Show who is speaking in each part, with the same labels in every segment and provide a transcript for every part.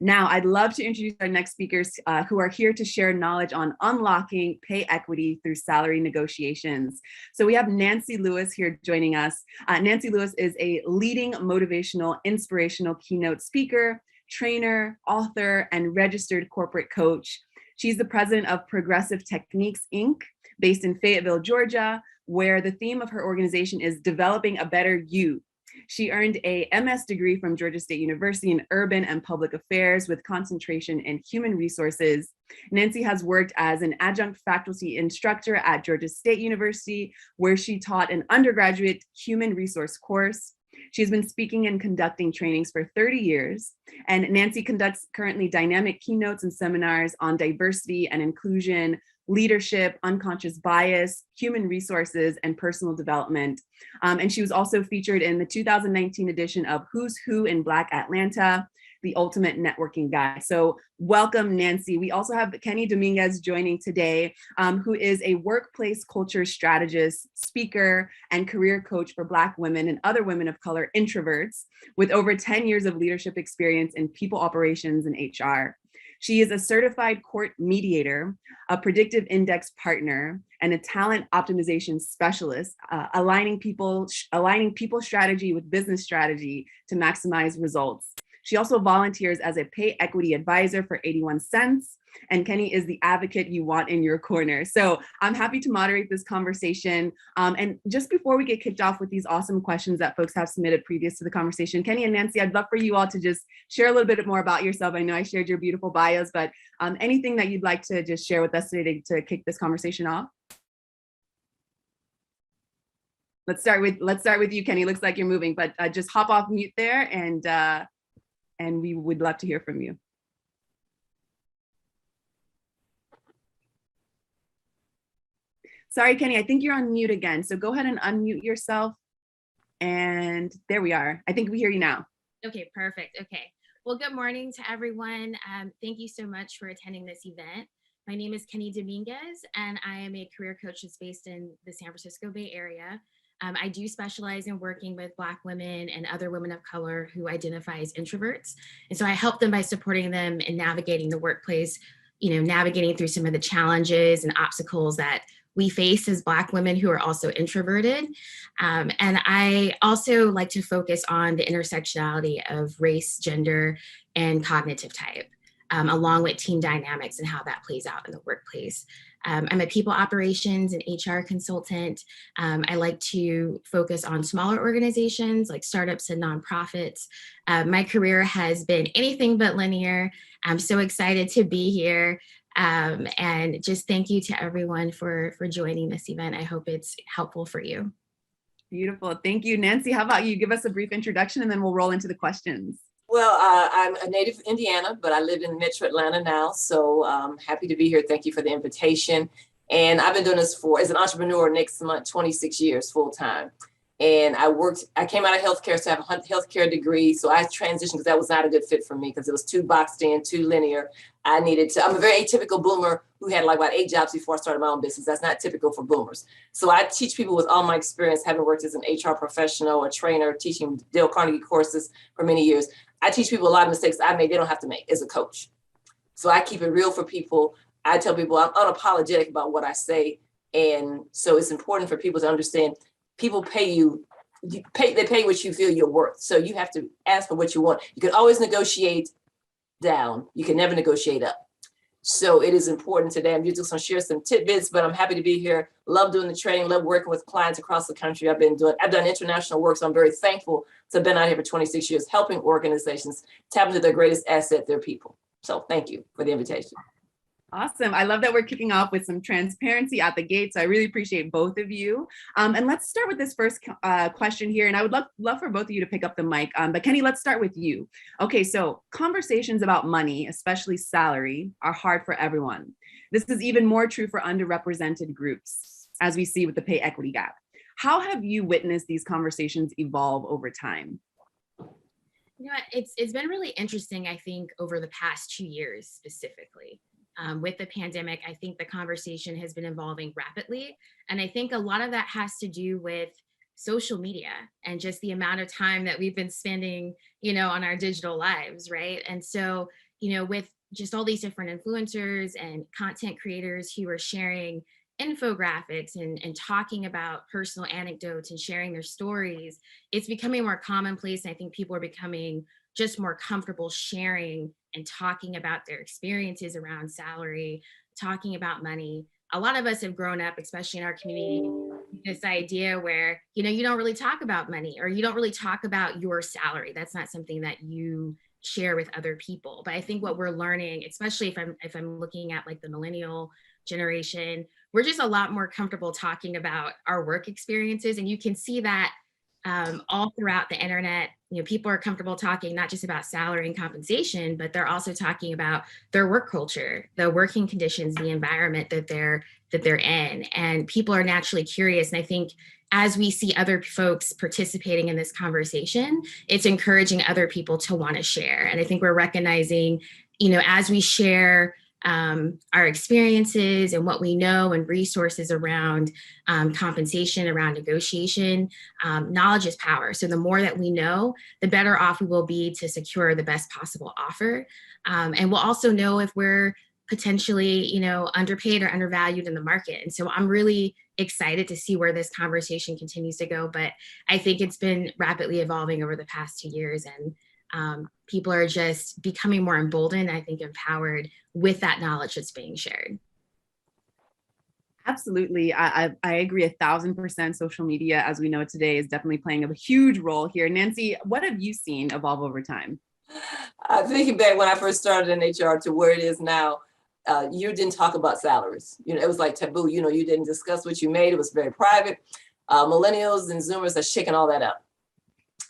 Speaker 1: Now, I'd love to introduce our next speakers who are here to share knowledge on unlocking pay equity through salary negotiations. So we have Nancy Lewis here joining us. Nancy Lewis is a leading motivational, inspirational keynote speaker, trainer, author, and registered corporate coach. She's the president of Progressive Techniques, Inc., based in Fayetteville, Georgia, where the theme of her organization is developing a better you. She earned a MS degree from Georgia State University in Urban and Public Affairs with concentration in human resources. Nancy has worked as an adjunct faculty instructor at Georgia State University, where she taught an undergraduate human resource course. She's been speaking and conducting trainings for 30 years, and Nancy conducts currently dynamic keynotes and seminars on diversity and inclusion, leadership, unconscious bias, human resources, and personal development. And she was also featured in the 2019 edition of Who's Who in Black Atlanta, the ultimate networking guide. So welcome, Nancy. We also have Keni Dominguez joining today, who is a workplace culture strategist, speaker, and career coach for Black women and other women of color introverts with over 10 years of leadership experience in people operations and HR. She is a certified court mediator, a predictive index partner, and a talent optimization specialist, aligning people strategy with business strategy to maximize results. She also volunteers as a pay equity advisor for 81 Cents, and Keni is the advocate you want in your corner. So I'm happy to moderate this conversation. And just before we get kicked off with these awesome questions that folks have submitted previous to the conversation, Keni and Nancy, I'd love for you all to just share a little bit more about yourself. I know I shared your beautiful bios, but anything that you'd like to just share with us today to kick this conversation off? Let's start with you, Keni. Looks like you're moving, but just hop off mute there, and we would love to hear from you. Sorry, Keni, I think you're on mute again. So go ahead and unmute yourself. And there we are. I think we hear you now.
Speaker 2: Okay, perfect. Okay. Well, good morning to everyone. Thank you so much for attending this event. My name is Keni Dominguez, and I am a career coach that's based in the San Francisco Bay Area. I do specialize in working with Black women and other women of color who identify as introverts. And so I help them by supporting them in navigating the workplace, navigating through some of the challenges and obstacles that we face as Black women who are also introverted. And I also like to focus on the intersectionality of race, gender, and cognitive type, along with team dynamics and how that plays out in the workplace. I'm a people operations and HR consultant. I like to focus on smaller organizations like startups and nonprofits. My career has been anything but linear. I'm so excited to be here. And just thank you to everyone for joining this event. I hope it's helpful for you.
Speaker 1: Beautiful. Thank you. Nancy, how about you? Give us a brief introduction and then we'll roll into the questions.
Speaker 3: Well, I'm a native of Indiana, but I live in Metro Atlanta now. So happy to be here. Thank you for the invitation. And I've been doing this as an entrepreneur next month, 26 years full time. And I came out of healthcare, so I have a healthcare degree. So I transitioned because that was not a good fit for me because it was too boxed in, too linear. I'm a very atypical boomer who had like about 8 jobs before I started my own business. That's not typical for boomers. So I teach people with all my experience, having worked as an HR professional, a trainer, teaching Dale Carnegie courses for many years. I teach people a lot of mistakes I made, they don't have to make as a coach. So I keep it real for people. I tell people I'm unapologetic about what I say. And so it's important for people to understand people pay you, they pay what you feel you're worth. So you have to ask for what you want. You can always negotiate down. You can never negotiate up. So it is important today. I'm just going to share some tidbits, but I'm happy to be here. Love doing the training, love working with clients across the country. I've done international work, so I'm very thankful to have been out here for 26 years, helping organizations tap into their greatest asset, their people. So thank you for the invitation.
Speaker 1: Awesome. I love that we're kicking off with some transparency at the gate. So I really appreciate both of you. And let's start with this first question here. And I would love for both of you to pick up the mic. But Keni, let's start with you. Okay, so conversations about money, especially salary, are hard for everyone. This is even more true for underrepresented groups, as we see with the pay equity gap. How have you witnessed these conversations evolve over time?
Speaker 2: You know, it's been really interesting, I think, over the past 2 years specifically. With the pandemic, I think the conversation has been evolving rapidly. And I think a lot of that has to do with social media and just the amount of time that we've been spending, on our digital lives, right? And so, with just all these different influencers and content creators who are sharing infographics and talking about personal anecdotes and sharing their stories, it's becoming more commonplace. And I think people are becoming just more comfortable sharing and talking about their experiences around salary, talking about money. A lot of us have grown up, especially in our community, this idea where, you don't really talk about money, or you don't really talk about your salary. That's not something that you share with other people. But I think what we're learning, especially if I'm looking at like the millennial generation, we're just a lot more comfortable talking about our work experiences. And you can see that all throughout the internet. People are comfortable talking not just about salary and compensation, but they're also talking about their work culture, the working conditions, the environment that they're in. And people are naturally curious. And I think as we see other folks participating in this conversation, it's encouraging other people to want to share. And I think we're recognizing, as we share our experiences and what we know and resources around compensation, around negotiation, knowledge is power. So the more that we know, the better off we will be to secure the best possible offer. And we'll also know if we're potentially, underpaid or undervalued in the market. And so I'm really excited to see where this conversation continues to go. But I think it's been rapidly evolving over the past 2 years, and people are just becoming more emboldened, I think empowered with that knowledge that's being shared.
Speaker 1: Absolutely. I agree 1,000%. Social media, as we know it today, is definitely playing a huge role here. Nancy, what have you seen evolve over time?
Speaker 3: Thinking back when I first started in HR to where it is now, you didn't talk about salaries. It was like taboo. You didn't discuss what you made. It was very private. Millennials and Zoomers are shaking all that up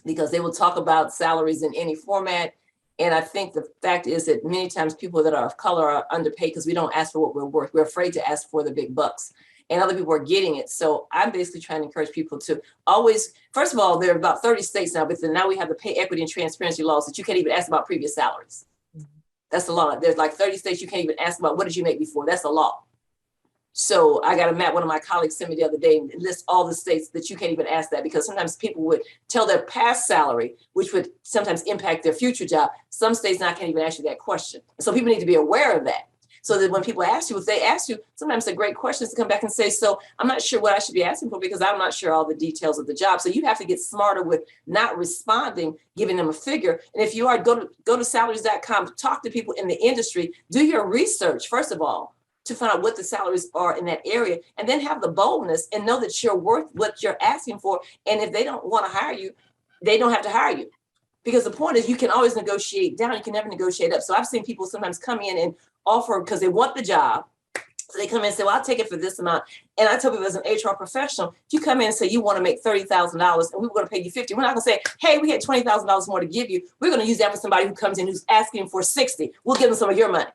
Speaker 3: because they will talk about salaries in any format. And I think the fact is that many times people that are of color are underpaid because we don't ask for what we're worth. We're afraid to ask for the big bucks, and other people are getting it. So I'm basically trying to encourage people to always, first of all, there are about 30 states now, but then now we have the pay equity and transparency laws that you can't even ask about previous salaries. That's the law. There's like 30 states you can't even ask about what did you make before. That's the law. So I got a map one of my colleagues sent me the other day and list all the states that you can't even ask that, because sometimes people would tell their past salary, which would sometimes impact their future job. Some states now can't even ask you that question. So people need to be aware of that. So that when people ask you, if they ask you, sometimes they're great questions to come back and say, so I'm not sure what I should be asking for because I'm not sure all the details of the job. So you have to get smarter with not responding, giving them a figure. And if you are, go to salaries.com, talk to people in the industry, do your research, first of all, to find out what the salaries are in that area, and then have the boldness and know that you're worth what you're asking for. And if they don't want to hire you, they don't have to hire you. Because the point is you can always negotiate down, you can never negotiate up. So I've seen people sometimes come in and offer because they want the job. So they come in and say, well, I'll take it for this amount. And I tell people as an HR professional, if you come in and say you want to make $30,000 and we were going to pay you $50,000, we're not going to say, hey, we had $20,000 more to give you. We're going to use that for somebody who comes in who's asking for $60,000. We'll give them some of your money.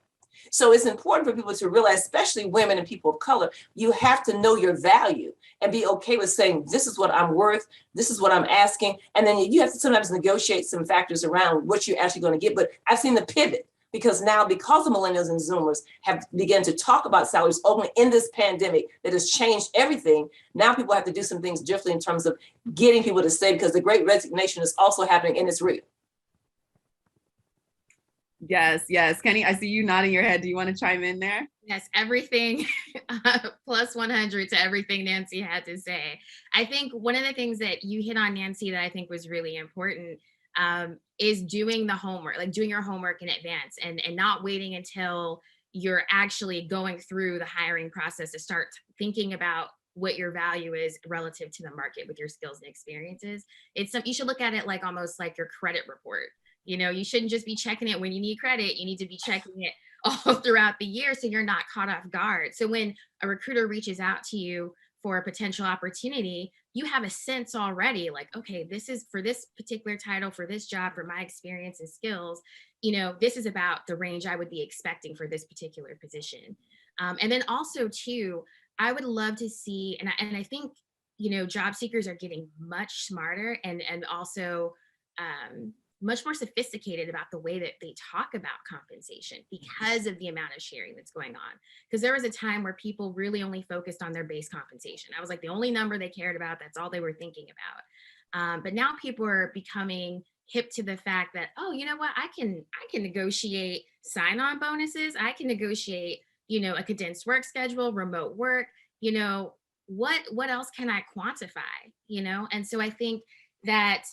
Speaker 3: So it's important for people to realize, especially women and people of color, you have to know your value and be okay with saying, this is what I'm worth, this is what I'm asking. And then you have to sometimes negotiate some factors around what you're actually going to get. But I've seen the pivot because now, because the millennials and Zoomers have begun to talk about salaries openly in this pandemic that has changed everything, now people have to do some things differently in terms of getting people to stay, because the great resignation is also happening and it's real.
Speaker 1: Yes. Keni, I see you nodding your head. Do you want to chime in there?
Speaker 2: Yes, everything plus 100 to everything Nancy had to say. I think one of the things that you hit on, Nancy, that I think was really important is doing the homework, like doing your homework in advance and not waiting until you're actually going through the hiring process to start thinking about what your value is relative to the market with your skills and experiences. You should look at it like almost like your credit report. You shouldn't just be checking it when you need credit. You need to be checking it all throughout the year so you're not caught off guard. So when a recruiter reaches out to you for a potential opportunity, you have a sense already like, okay, this is for this particular title, for this job, for my experience and skills, this is about the range I would be expecting for this particular position. And then also too, I would love to see, and I think, job seekers are getting much smarter and also, much more sophisticated about the way that they talk about compensation because of the amount of sharing that's going on. Because there was a time where people really only focused on their base compensation. That was like the only number they cared about. That's all they were thinking about. But now people are becoming hip to the fact that, oh, you know what, I can negotiate sign-on bonuses. I can negotiate, a condensed work schedule, remote work, what else can I quantify, And so I think that,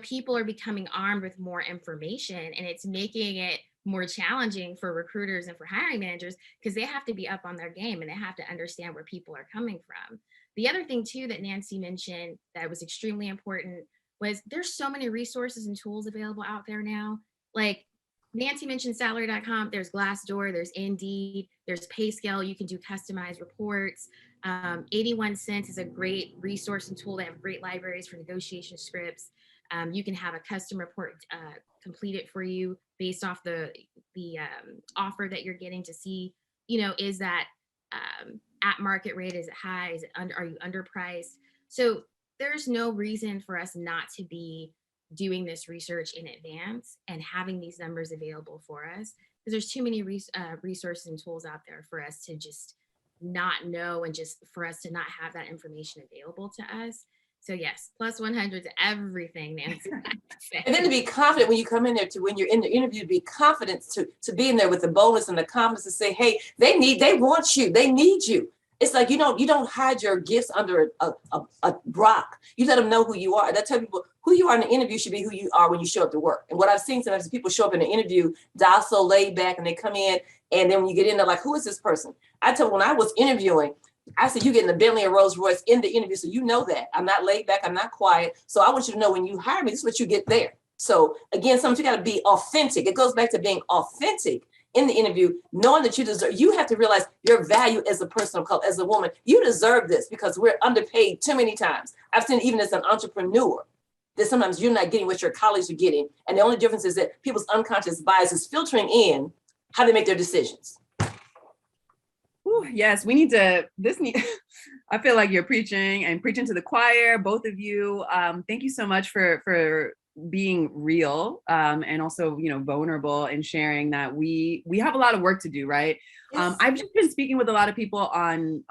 Speaker 2: people are becoming armed with more information, and it's making it more challenging for recruiters and for hiring managers because they have to be up on their game and they have to understand where people are coming from. The other thing too that Nancy mentioned that was extremely important was there's so many resources and tools available out there now. Like Nancy mentioned salary.com, there's Glassdoor, there's Indeed, there's PayScale, you can do customized reports. 81 Cents is a great resource and tool. They have great libraries for negotiation scripts. You can have a custom report completed for you based off the offer that you're getting to see, is that at market rate, is it high, is it are you underpriced? So there's no reason for us not to be doing this research in advance and having these numbers available for us, because there's too many resources and tools out there for us to just not know and just for us to not have that information available to us. So yes, plus 100 to everything, Nancy.
Speaker 3: And then to be confident when you come in there, to when you're in the interview, to be confident to be in there with the boldness and the confidence to say, hey, they want you, they need you. It's like you don't hide your gifts under a rock. You let them know who you are. And I tell people who you are in the interview should be who you are when you show up to work. And what I've seen sometimes is people show up in the interview, docile, laid back, and they come in, and then when you get in, they're like, who is this person? I tell them when I was interviewing, I said, you get in the Bentley or Rolls Royce in the interview, so you know that. I'm not laid back, I'm not quiet. So I want you to know when you hire me, this is what you get there. So again, sometimes you got to be authentic. It goes back to being authentic in the interview, knowing that you have to realize your value as a person of color, as a woman. You deserve this because we're underpaid too many times. I've seen even as an entrepreneur that sometimes you're not getting what your colleagues are getting. And the only difference is that people's unconscious bias is filtering in how they make their decisions.
Speaker 1: Ooh, yes, I feel like you're preaching to the choir, both of you. Thank you so much for being real and also, vulnerable and sharing that we have a lot of work to do, right? Yes. I've just been speaking with a lot of people on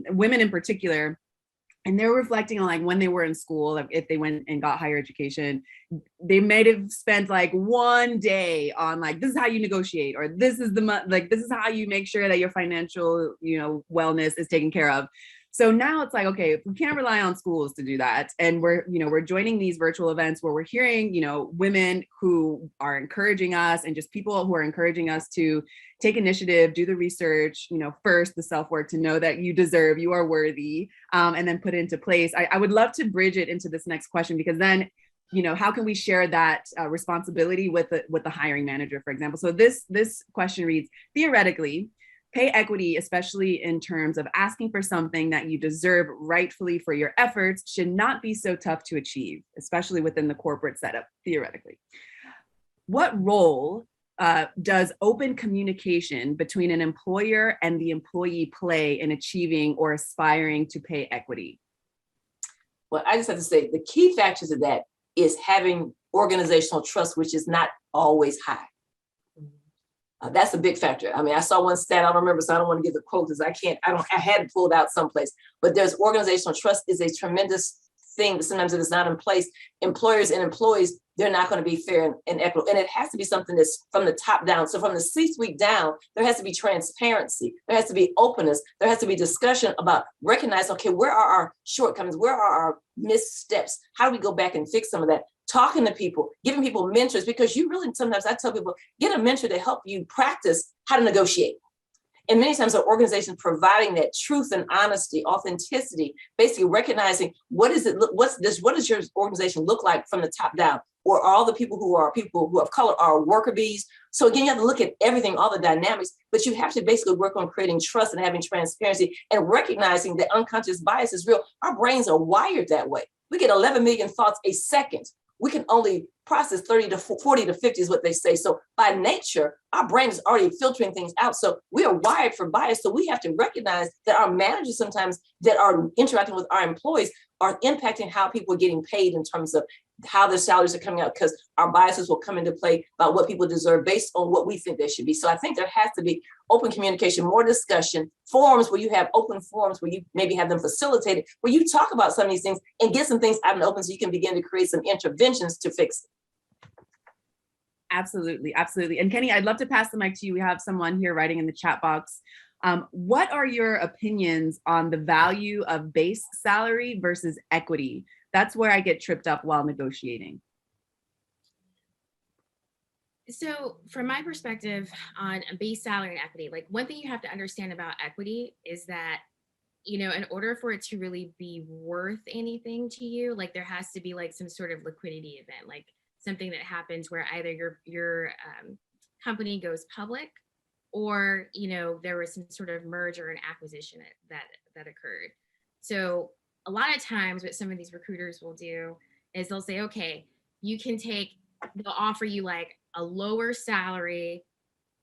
Speaker 1: women in particular, and they're reflecting on like when they were in school, like if they went and got higher education, they may have spent like one day on like, this is how you negotiate, or this is this is how you make sure that your financial, wellness is taken care of. So now it's like, okay, we can't rely on schools to do that. And we're joining these virtual events where we're hearing, women who are encouraging us and just people who are encouraging us to take initiative, do the research, first the self-work to know that you are worthy, and then put it into place. I would love to bridge it into this next question, because then, how can we share that responsibility with the hiring manager, for example? So this question reads, theoretically, pay equity, especially in terms of asking for something that you deserve rightfully for your efforts, should not be so tough to achieve, especially within the corporate setup, theoretically. What role does open communication between an employer and the employee play in achieving or aspiring to pay equity?
Speaker 3: Well, I just have to say the key factors of that is having organizational trust, which is not always high. That's a big factor. I mean, I saw one stat, I don't remember, so I don't want to give the quote because I had it pulled out someplace, but there's organizational trust is a tremendous thing, but sometimes if it's not in place, employers and employees, they're not going to be fair and equitable. And it has to be something that's from the top down. So from the C-suite down, there has to be transparency. There has to be openness. There has to be discussion about recognizing, okay, where are our shortcomings? Where are our missteps? How do we go back and fix some of that? Talking to people, giving people mentors, because you really, sometimes I tell people, get a mentor to help you practice how to negotiate. And many times our organization providing that truth and honesty, authenticity, basically recognizing what does your organization look like from the top down? Or all the people who have color are worker bees. So again, you have to look at everything, all the dynamics, but you have to basically work on creating trust and having transparency and recognizing that unconscious bias is real. Our brains are wired that way. We get 11 million thoughts a second. We can only process 30 to 40 to 50 is what they say. So by nature, our brain is already filtering things out. So we are wired for bias. So we have to recognize that our managers sometimes that are interacting with our employees are impacting how people are getting paid in terms of how their salaries are coming out, because our biases will come into play about what people deserve based on what we think they should be. So I think there has to be open communication, more discussion, forums where you have open forums where you maybe have them facilitated, where you talk about some of these things and get some things out in the open so you can begin to create some interventions to fix it.
Speaker 1: Absolutely, absolutely. And Keni, I'd love to pass the mic to you. We have someone here writing in the chat box. What are your opinions on the value of base salary versus equity? That's where I get tripped up while negotiating.
Speaker 2: So from my perspective on a base salary and equity, like one thing you have to understand about equity is that, you know, in order for it to really be worth anything to you, like there has to be like some sort of liquidity event, like something that happens where either your company goes public, or you know there was some sort of merger and acquisition that occurred. So a lot of times, what some of these recruiters will do is they'll say, okay, you can take, they'll offer you like a lower salary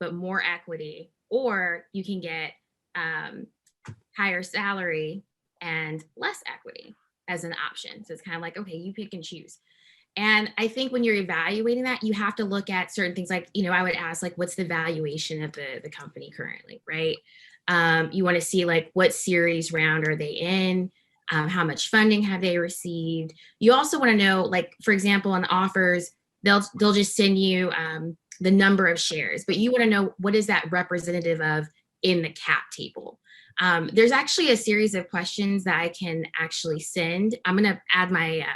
Speaker 2: but more equity, or you can get higher salary and less equity as an option. So it's kind of like, okay, you pick and choose. And I think when you're evaluating that, you have to look at certain things like, you know, I would ask like, what's the valuation of the company currently, right? You want to see like what series round are they in? How much funding have they received? You also want to know, like, for example, on offers, they'll just send you the number of shares, but you want to know what is that representative of in the cap table. There's actually a series of questions that I can actually send. I'm going to add my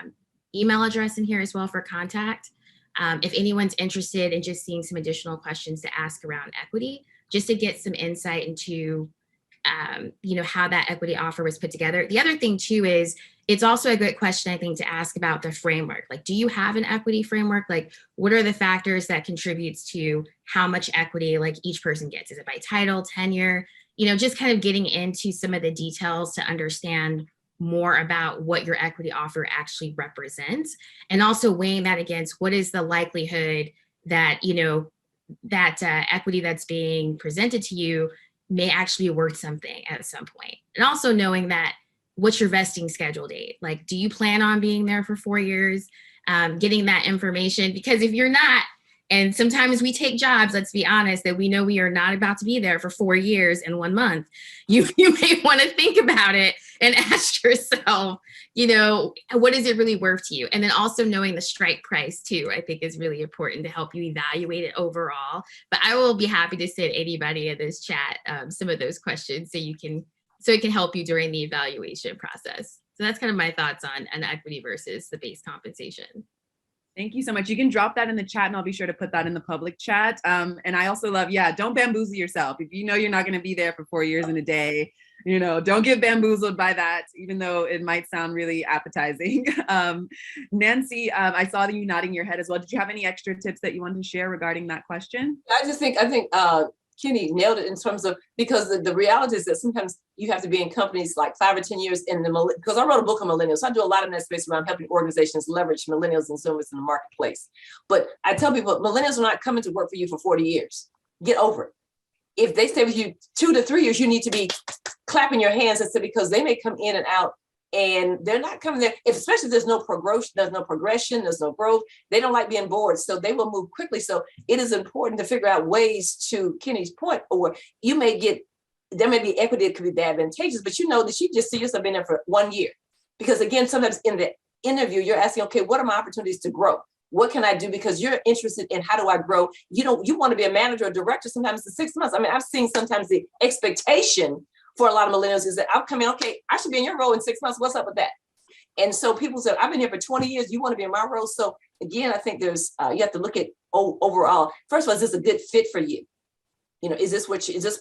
Speaker 2: email address in here as well for contact. If anyone's interested in just seeing some additional questions to ask around equity, just to get some insight into, you know, how that equity offer was put together. The other thing too is it's also a good question, I think, to ask about the framework. Like, do you have an equity framework? Like, what are the factors that contributes to how much equity like each person gets? Is it by title, tenure? You know, just kind of getting into some of the details to understand more about what your equity offer actually represents, and also weighing that against what is the likelihood that, you know, that equity that's being presented to you may actually be worth something at some point. And also knowing that what's your vesting schedule date? Like, do you plan on being there for 4 years? Getting that information, because if you're not, and sometimes we take jobs, let's be honest, that we know we are not about to be there for 4 years and 1 month. You may want to think about it and ask yourself, you know, what is it really worth to you? And then also knowing the strike price too, I think is really important to help you evaluate it overall. But I will be happy to send anybody in this chat some of those questions so it can help you during the evaluation process. So that's kind of my thoughts on an equity versus the base compensation.
Speaker 1: Thank you so much. You can drop that in the chat and I'll be sure to put that in the public chat. And I also love, don't bamboozle yourself. If you know you're not going to be there for 4 years and a day, you know, don't get bamboozled by that, even though it might sound really appetizing. Nancy, I saw that you nodding your head as well. Did you have any extra tips that you wanted to share regarding that question?
Speaker 3: I think Keni nailed it in terms of, because the reality is that sometimes you have to be in companies like 5 or 10 years because I wrote a book on millennials. So I do a lot in that space around helping organizations leverage millennials and Zoomers in the marketplace. But I tell people, millennials are not coming to work for you for 40 years. Get over it. If they stay with you 2 to 3 years, you need to be clapping your hands and say, because they may come in and out and they're not coming there, especially if there's no progression, there's no growth. They don't like being bored, so they will move quickly. So it is important to figure out ways, to Keni's point, or there may be equity that could be advantageous, but you know that you just see yourself being there for 1 year. Because again, sometimes in the interview, you're asking, okay, what are my opportunities to grow? What can I do? Because you're interested in how do I grow? You know, you want to be a manager or director sometimes in 6 months. I mean, I've seen sometimes the expectation for a lot of millennials is that I'm coming, okay, I should be in your role in 6 months. What's up with that? And so people said, I've been here for 20 years. You want to be in my role? So again, I think there's, you have to look at overall, first of all, is this a good fit for you? You know, is this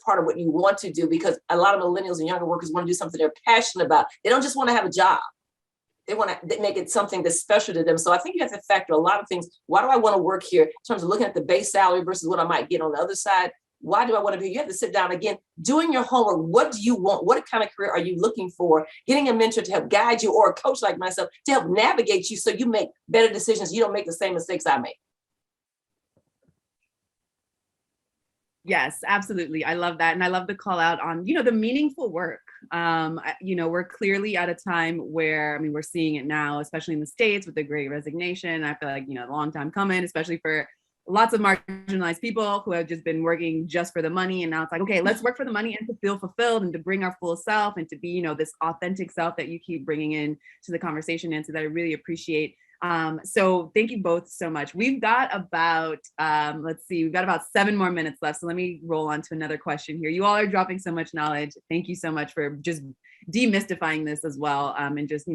Speaker 3: part of what you want to do? Because a lot of millennials and younger workers want to do something they're passionate about. They don't just want to have a job. They want to make it something that's special to them. So I think you have to factor a lot of things. Why do I want to work here in terms of looking at the base salary versus what I might get on the other side? Why do I want to be? You have to sit down again, doing your homework. What do you want? What kind of career are you looking for? Getting a mentor to help guide you, or a coach like myself to help navigate you so you make better decisions. You don't make the same mistakes I make.
Speaker 1: Yes, absolutely. I love that. And I love the call out on, you know, the meaningful work. You know, we're clearly at a time where, I mean, we're seeing it now, especially in the States with the Great Resignation. I feel like, you know, a long time coming, especially for lots of marginalized people who have just been working just for the money. And now it's like, okay, let's work for the money and to feel fulfilled and to bring our full self and to be, you know, this authentic self that you keep bringing in to the conversation, Nancy, that I really appreciate. So thank you both so much. We've got about, let's see, we've got about 7 more minutes left. So let me roll on to another question here. You all are dropping so much knowledge. Thank you so much for just demystifying this as well. And just,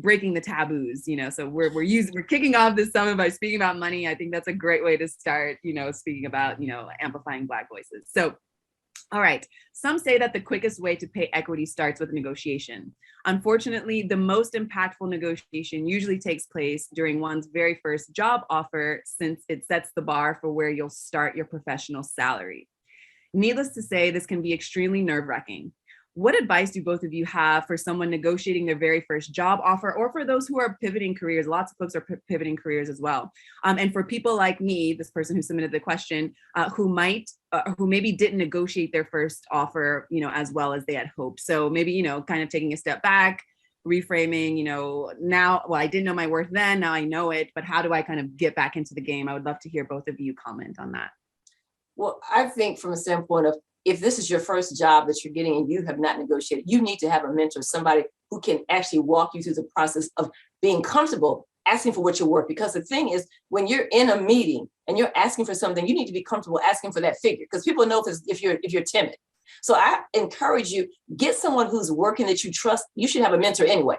Speaker 1: breaking the taboos, so we're kicking off this summit by speaking about money. I think that's a great way to start, speaking about, amplifying Black voices. So, all right. Some say that the quickest way to pay equity starts with negotiation. Unfortunately, the most impactful negotiation usually takes place during one's very first job offer, since it sets the bar for where you'll start your professional salary. Needless to say, this can be extremely nerve-wracking. What advice do both of you have for someone negotiating their very first job offer, or for those who are pivoting careers? Lots of folks are pivoting careers as well. And for people like me, this person who submitted the question, who maybe didn't negotiate their first offer, as well as they had hoped. So maybe, kind of taking a step back, reframing, now, well, I didn't know my worth then, now I know it, but how do I kind of get back into the game? I would love to hear both of you comment on that.
Speaker 3: Well, I think from a standpoint of, if this is your first job that you're getting and you have not negotiated, you need to have a mentor, somebody who can actually walk you through the process of being comfortable asking for what you're worth. Because the thing is, when you're in a meeting and you're asking for something, you need to be comfortable asking for that figure, because people know if you're timid. So I encourage you, get someone who's working that you trust. You should have a mentor anyway.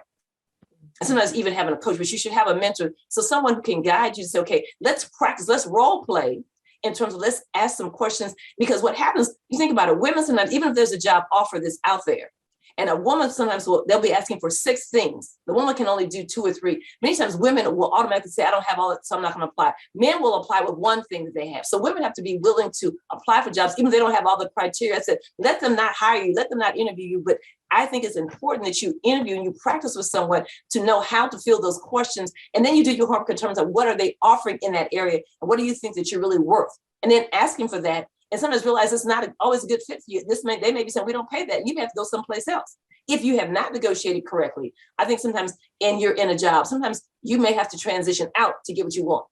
Speaker 3: And sometimes even having a coach, but you should have a mentor. So someone who can guide you to say, okay, let's practice, let's role play, in terms of let's ask some questions. Because what happens, you think about it, women sometimes, even if there's a job offer that's out there, and a woman sometimes they'll be asking for 6 things. The woman can only do 2 or 3. Many times women will automatically say, I don't have all that, so I'm not going to apply. Men will apply with 1 thing that they have. So women have to be willing to apply for jobs, even if they don't have all the criteria. I said, let them not hire you, let them not interview you. But I think it's important that you interview and you practice with someone to know how to fill those questions. And then you do your homework in terms of what are they offering in that area, and what do you think that you're really worth? And then asking for that. And sometimes realize it's not always a good fit for you. They may be saying, we don't pay that. And you may have to go someplace else. If you have not negotiated correctly, I think sometimes, and you're in a job, sometimes you may have to transition out to get what you want.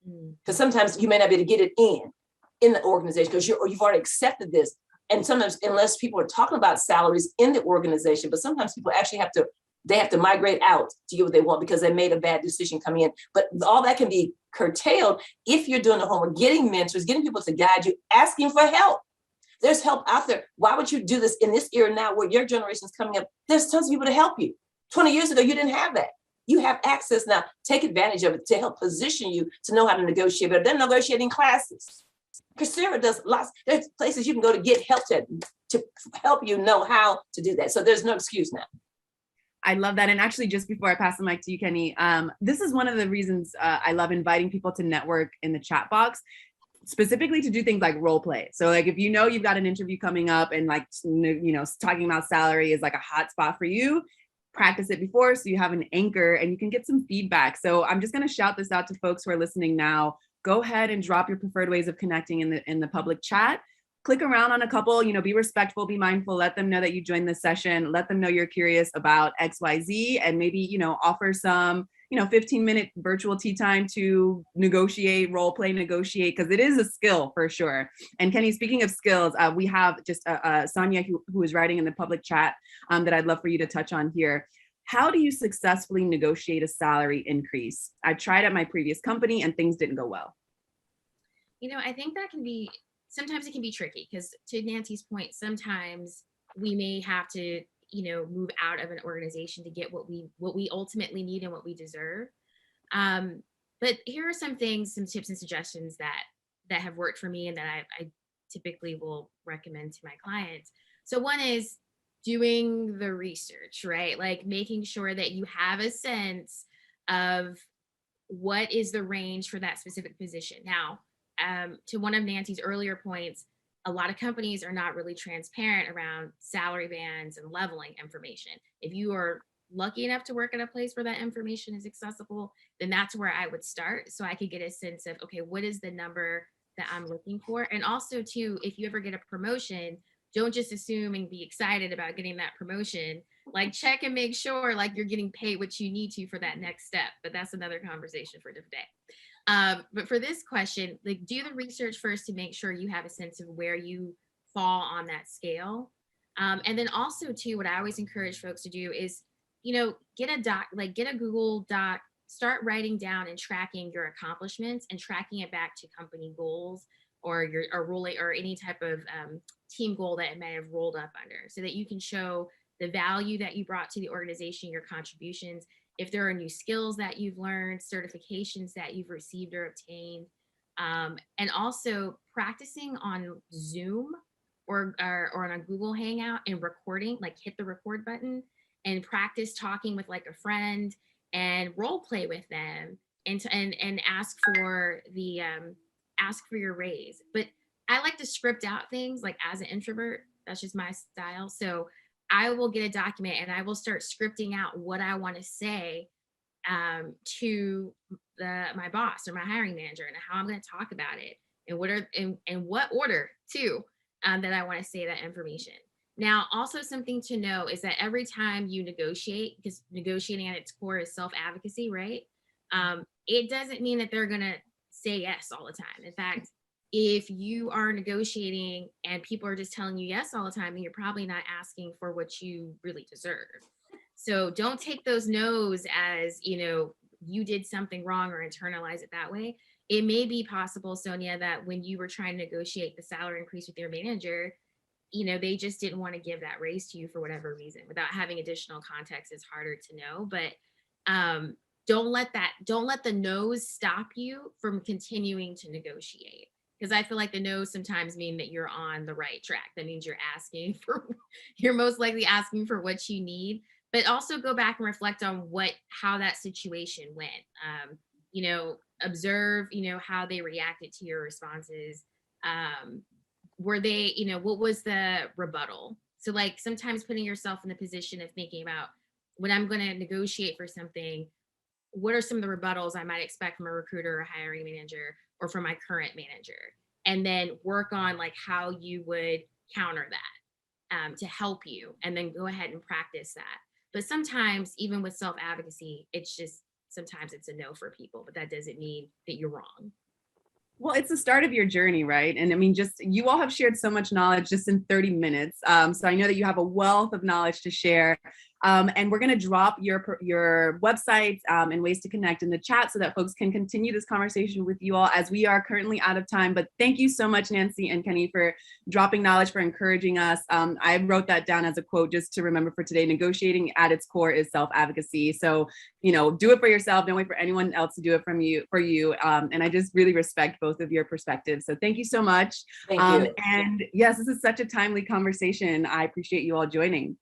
Speaker 3: Because sometimes you may not be able to get it in the organization because you've already accepted this. And sometimes, unless people are talking about salaries in the organization, but sometimes people actually have to migrate out to get what they want because they made a bad decision coming in. But all that can be curtailed if you're doing the homework, getting mentors, getting people to guide you, asking for help. There's help out there. Why would you do this in this era now where your generation is coming up? There's tons of people to help you. 20 years ago, you didn't have that. You have access now. Take advantage of it to help position you to know how to negotiate. But they're negotiating classes. Coursera does lots. There's places you can go to get help to help you know how to do that. So there's no excuse now.
Speaker 1: I love that. And actually, just before I pass the mic to you, Keni, this is one of the reasons I love inviting people to network in the chat box, specifically to do things like role play. So like, if you've got an interview coming up and like, talking about salary is like a hot spot for you, practice it before so you have an anchor and you can get some feedback. So I'm just going to shout this out to folks who are listening now. Go ahead and drop your preferred ways of connecting in the public chat. Click around on a couple, be respectful, be mindful, let them know that you joined this session, let them know you're curious about XYZ, and maybe, offer some, 15-minute virtual tea time to negotiate, role play, negotiate, because it is a skill for sure. And Keni, speaking of skills, we have just Sonia who is writing in the public chat that I'd love for you to touch on here. How do you successfully negotiate a salary increase? I tried at my previous company and things didn't go well.
Speaker 2: I think that sometimes it can be tricky because, to Nancy's point, sometimes we may have to, move out of an organization to get what we ultimately need and what we deserve. But here are some tips and suggestions that have worked for me and that I typically will recommend to my clients. So one is doing the research, right? Like making sure that you have a sense of what is the range for that specific position. Now, to one of Nancy's earlier points, a lot of companies are not really transparent around salary bands and leveling information. If you are lucky enough to work at a place where that information is accessible, then that's where I would start. So I could get a sense of, okay, what is the number that I'm looking for? And also too, if you ever get a promotion, don't just assume and be excited about getting that promotion. Like check and make sure like you're getting paid what you need to for that next step. But that's another conversation for a different day. But for this question, like do the research first to make sure you have a sense of where you fall on that scale. And then also too, what I always encourage folks to do is get a doc, get a Google Doc, start writing down and tracking your accomplishments and tracking it back to company goals or or any type of team goal that it may have rolled up under, so that you can show the value that you brought to the organization, your contributions, if there are new skills that you've learned, certifications that you've received or obtained, and also practicing on Zoom or on a Google Hangout and recording, hit the record button and practice talking with a friend and role play with them and ask for your raise. But I like to script out things as an introvert. That's just my style. So I will get a document and I will start scripting out what I want to say to my boss or my hiring manager, and how I'm going to talk about it, and what order too, that I want to say that information. Now, also something to know is that every time you negotiate, because negotiating at its core is self-advocacy, right? It doesn't mean that they're going to say yes all the time. In fact, if you are negotiating and people are just telling you yes all the time, then you're probably not asking for what you really deserve. So don't take those no's as, you did something wrong or internalize it that way. It may be possible, Sonia, that when you were trying to negotiate the salary increase with your manager, they just didn't want to give that raise to you for whatever reason. Without having additional context, it's harder to know. But don't let the no's stop you from continuing to negotiate. Because I feel like the no's sometimes mean that you're on the right track. That means you're most likely asking for what you need. But also go back and reflect on how that situation went. Observe, how they reacted to your responses. Were they, what was the rebuttal? So sometimes putting yourself in the position of thinking about, when I'm going to negotiate for something, what are some of the rebuttals I might expect from a recruiter or a hiring manager or from my current manager? And then work on how you would counter that to help you, and then go ahead and practice that. But sometimes, even with self-advocacy, sometimes it's a no for people, but that doesn't mean that you're wrong.
Speaker 1: Well, it's the start of your journey, right? And I mean, you all have shared so much knowledge just in 30 minutes. So I know that you have a wealth of knowledge to share. And we're going to drop your websites and ways to connect in the chat so that folks can continue this conversation with you all, as we are currently out of time. But thank you so much, Nancy and Keni, for dropping knowledge, for encouraging us. I wrote that down as a quote just to remember for today. Negotiating at its core is self-advocacy. So, do it for yourself. Don't wait for anyone else to do it for you. And I just really respect both of your perspectives. So thank you so much.
Speaker 3: Thank you.
Speaker 1: And yes, this is such a timely conversation. I appreciate you all joining.